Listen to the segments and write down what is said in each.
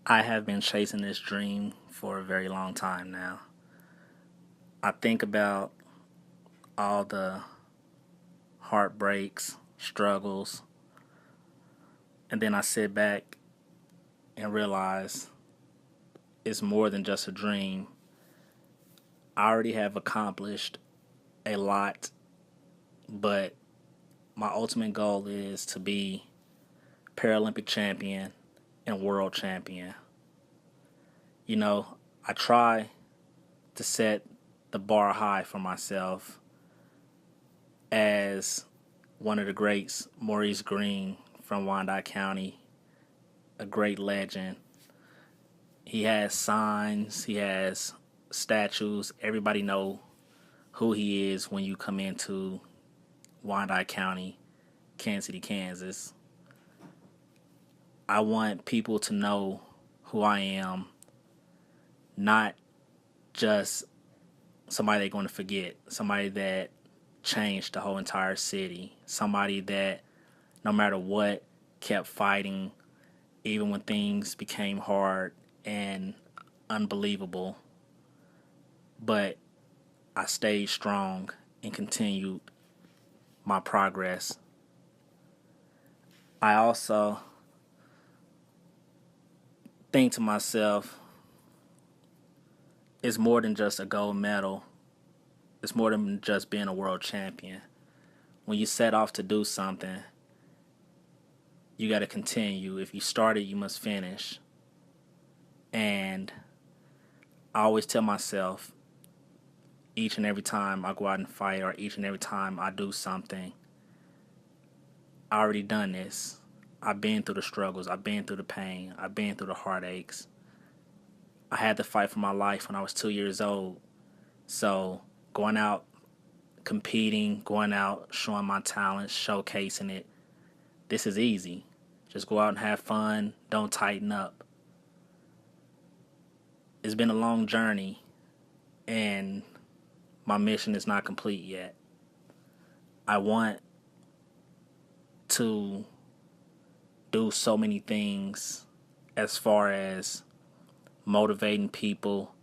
I have been chasing this dream for a very long time now. I think about all the heartbreaks, struggles, and then I sit back and realize it's more than just a dream. I already have accomplished a lot, but my ultimate goal is to be Paralympic champion and world champion. I try to set the bar high for myself as one of the greats, Maurice Green from Wyandotte County, a great legend. He has signs, he has statues. Everybody know who he is when you come into Wyandotte County, Kansas City, Kansas. I want people to know who I am, not just somebody they're going to forget, somebody that changed the whole entire city, somebody that no matter what kept fighting even when things became hard and unbelievable, but I stayed strong and continued my progress. I also think to myself, it's more than just a gold medal. It's more than just being a world champion. When you set off to do something, you got to continue. If you started, you must finish. And I always tell myself, each and every time I go out and fight, or each and every time I do something, I already done this. I've been through the struggles. I've been through the pain. I've been through the heartaches. I had to fight for my life when I was 2 years old. So going out, competing, going out, showing my talents, showcasing it, this is easy. Just go out and have fun. Don't tighten up. It's been a long journey, and my mission is not complete yet. I want to do so many things as far as motivating people,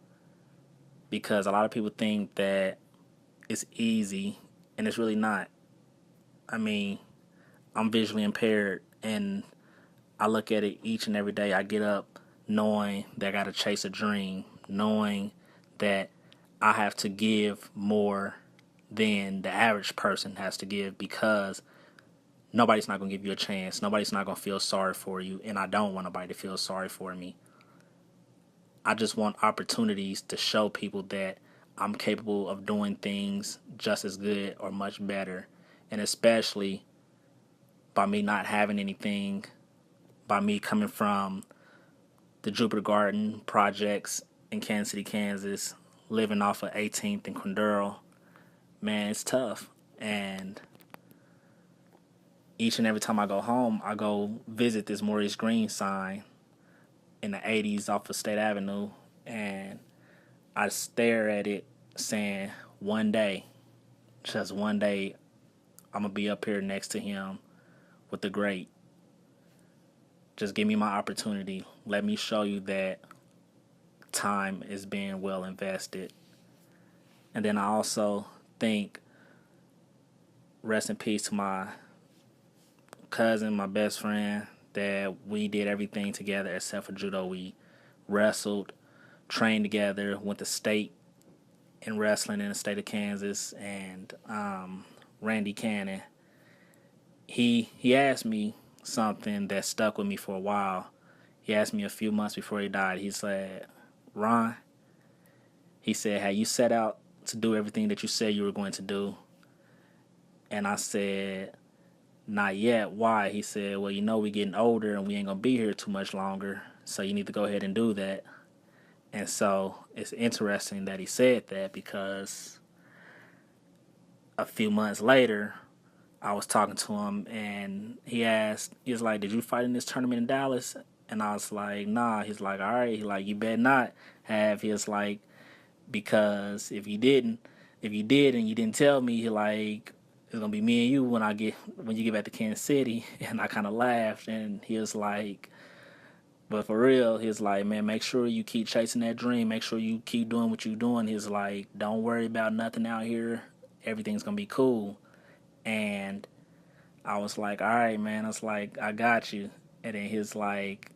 because a lot of people think that it's easy, and it's really not. I mean, I'm visually impaired, and I look at it each and every day. I get up knowing that I got to chase a dream, knowing that I have to give more than the average person has to give, because nobody's not going to give you a chance. Nobody's not going to feel sorry for you, and I don't want nobody to feel sorry for me. I just want opportunities to show people that I'm capable of doing things just as good or much better. And especially by me not having anything, by me coming from the Jupiter Garden projects in Kansas City, Kansas, living off of 18th and Quindaro, man, it's tough. And each and every time I go home, I go visit this Maurice Green sign in the 80s off of State Avenue, and I stare at it saying, one day, just one day, I'm going to be up here next to him with the great. Just give me my opportunity. Let me show you that time is being well invested. And then I also think, rest in peace to my cousin, my best friend, that we did everything together except for judo. We wrestled, trained together, went to state in wrestling in the state of Kansas, and Randy Cannon. He asked me something that stuck with me for a while. He asked me a few months before he died. He said, "Ron," he said, "have you set out to do everything that you said you were going to do?" And I said, "Not yet. Why?" He said, "Well, we're getting older and we ain't going to be here too much longer, so you need to go ahead and do that." And so it's interesting that he said that, because a few months later, I was talking to him, and he was like, "Did you fight in this tournament in Dallas?" And I was like, "Nah." He's like, "All right." He's like, "You better not have." He was like, "Because if you did and you didn't tell me, he like, it's gonna be me and you when you get back to Kansas City." And I kind of laughed, and he was like, But for real, he's like, man, make sure you keep chasing that dream. Make sure you keep doing what you're doing. He's like, don't worry about nothing out here. Everything's gonna be cool. And I was like, all right, man. I was like, I got you. And then he's like,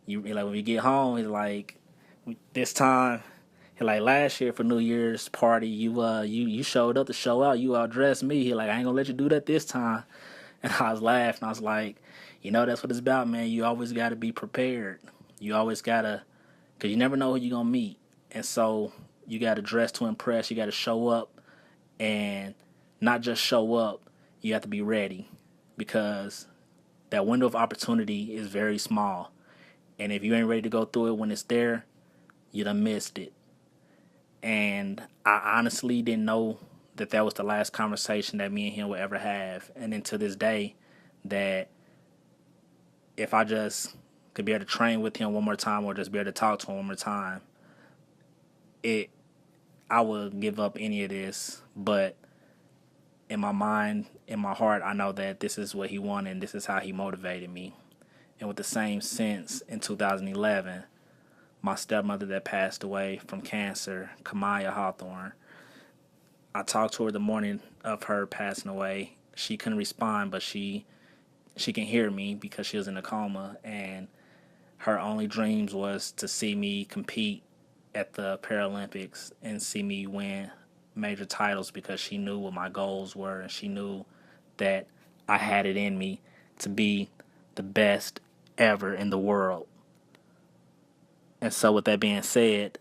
like when we get home, he's like, this time, he like last year for New Year's party, you showed up to show out. You outdressed me. He like, I ain't gonna let you do that this time. And I was laughing. I was like, that's what it's about, man. You always got to be prepared. You always got to, because you never know who you're going to meet. And so you got to dress to impress. You got to show up and not just show up. You have to be ready because that window of opportunity is very small. And if you ain't ready to go through it when it's there, you done missed it. And I honestly didn't know that was the last conversation that me and him would ever have. And then to this day, that if I just could be able to train with him one more time or just be able to talk to him one more time, I would give up any of this. But in my mind, in my heart, I know that this is what he wanted and this is how he motivated me. And with the same sense, in 2011, my stepmother that passed away from cancer, Kamaya Hawthorne, I talked to her the morning of her passing away. She couldn't respond, but she can hear me because she was in a coma, and her only dreams was to see me compete at the Paralympics and see me win major titles because she knew what my goals were and she knew that I had it in me to be the best ever in the world. And so with that being said,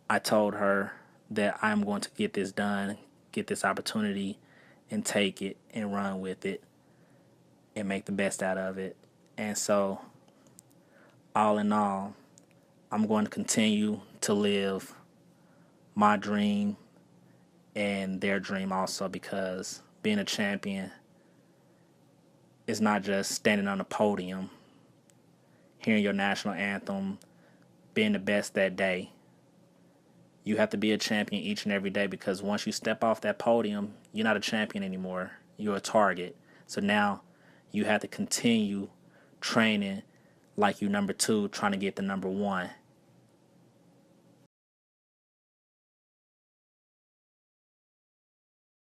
I told her that I'm going to get this done, get this opportunity, and take it and run with it and make the best out of it. And so, all in all, I'm going to continue to live my dream and their dream also, because being a champion is not just standing on a podium, hearing your national anthem, being the best that day. You have to be a champion each and every day, because once you step off that podium, you're not a champion anymore. You're a target. So now you have to continue training like you number 2, trying to get the number 1.